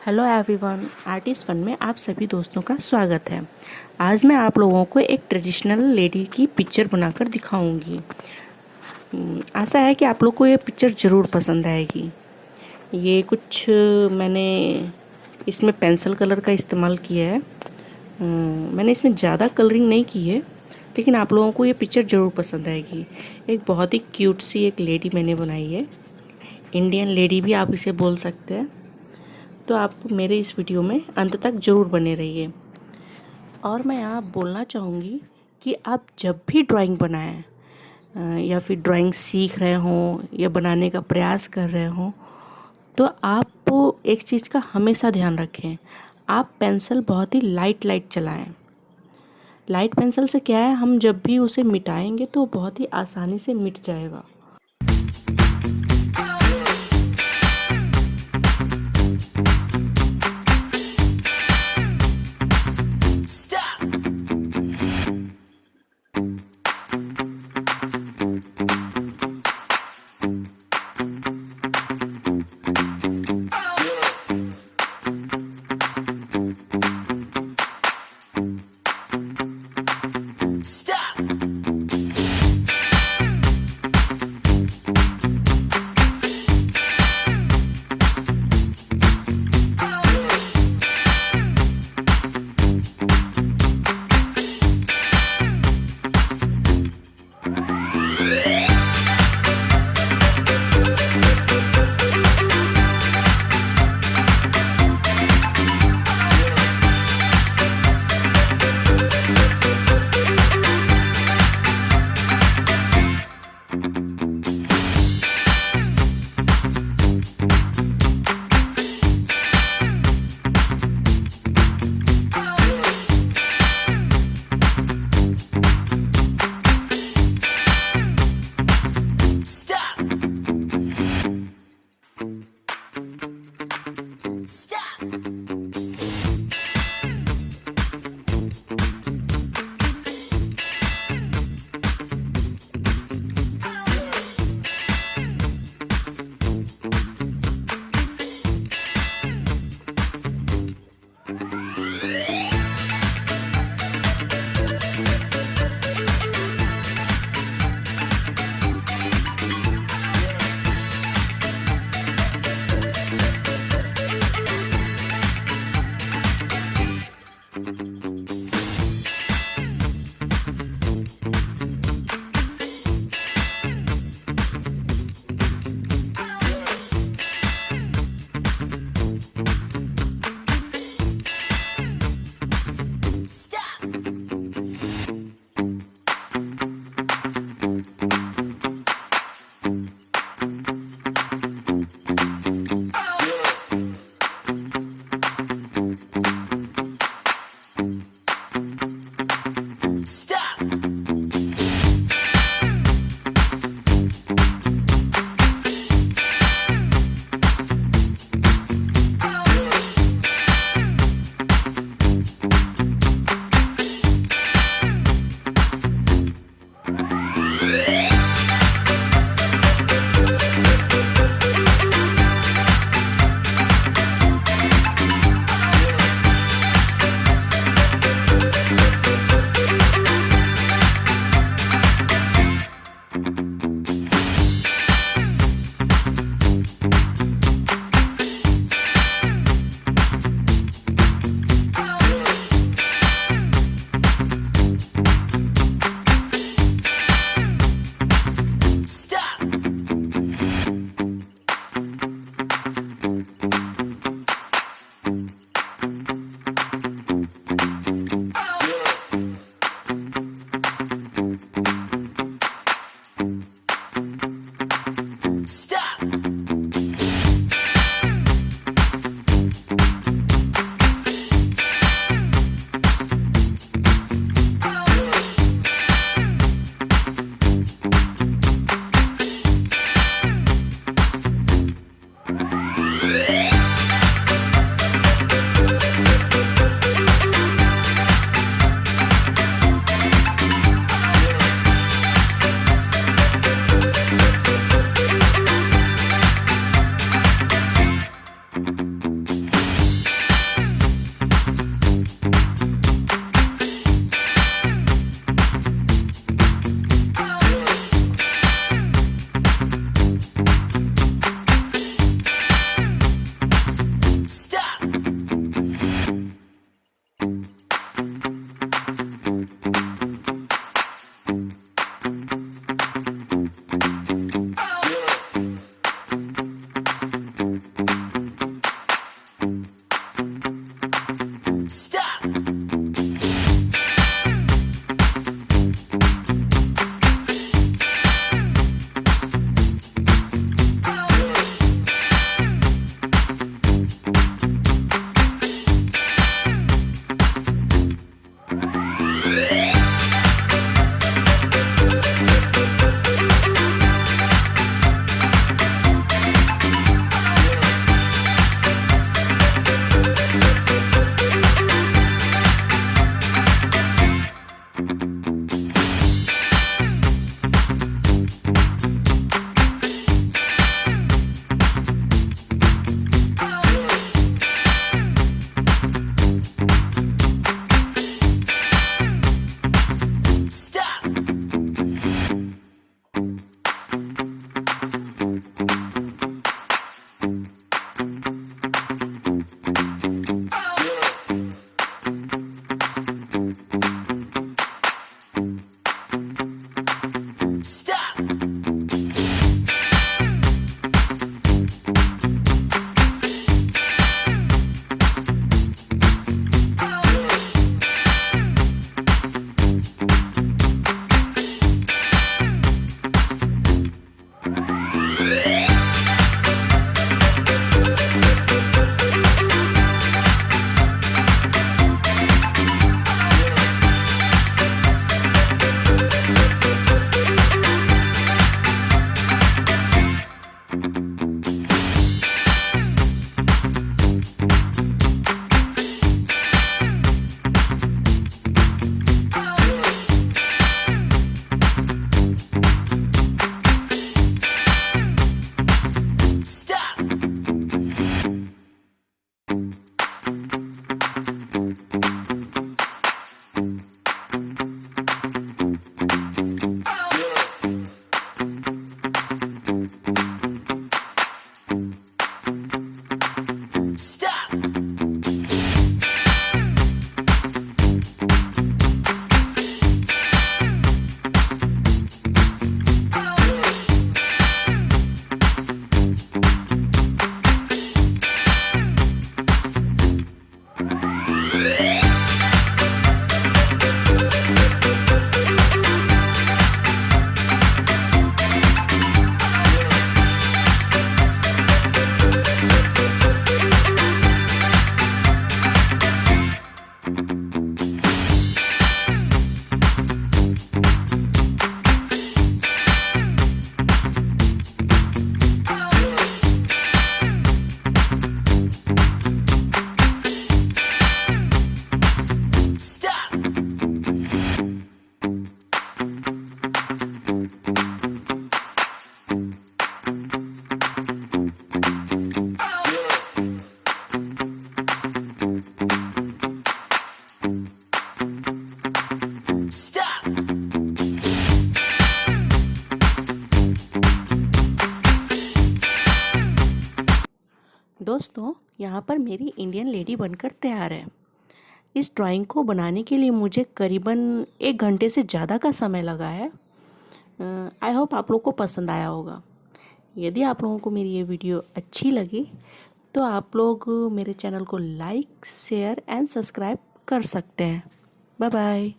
Hello everyone, artist fun में आप सभी दोस्तों का स्वागत है। आज मैं आप लोगों को एक ट्रेडिशनल लेडी की पिक्चर बनाकर दिखाऊंगी। आशा है कि आप लोग को ये पिक्चर ज़रूर पसंद आएगी। ये कुछ मैंने इसमें पेंसिल कलर का इस्तेमाल किया है। मैंने इसमें ज़्यादा कलरिंग नहीं की है, लेकिन आप लोगों को ये पिक्चर ज़रूर पसंद आएगी। एक बहुत ही क्यूट सी एक लेडी मैंने बनाई है, इंडियन लेडी भी आप इसे बोल सकते हैं। तो आप मेरे इस वीडियो में अंत तक ज़रूर बने रहिए। और मैं यहाँ बोलना चाहूँगी कि आप जब भी ड्राइंग बनाएं या फिर ड्राइंग सीख रहे हों या बनाने का प्रयास कर रहे हों, तो आप एक चीज़ का हमेशा ध्यान रखें। आप पेंसिल बहुत ही लाइट चलाएं। लाइट पेंसिल से क्या है, हम जब भी उसे मिटाएंगे तो बहुत ही आसानी से मिट जाएगा। यहाँ पर मेरी इंडियन लेडी बनकर तैयार है। इस ड्राइंग को बनाने के लिए मुझे करीबन 1 घंटे से ज़्यादा का समय लगा है। आई होप आप लोग को पसंद आया होगा। यदि आप लोगों को मेरी ये वीडियो अच्छी लगी तो आप लोग मेरे चैनल को लाइक, शेयर एंड सब्सक्राइब कर सकते हैं। Bye bye.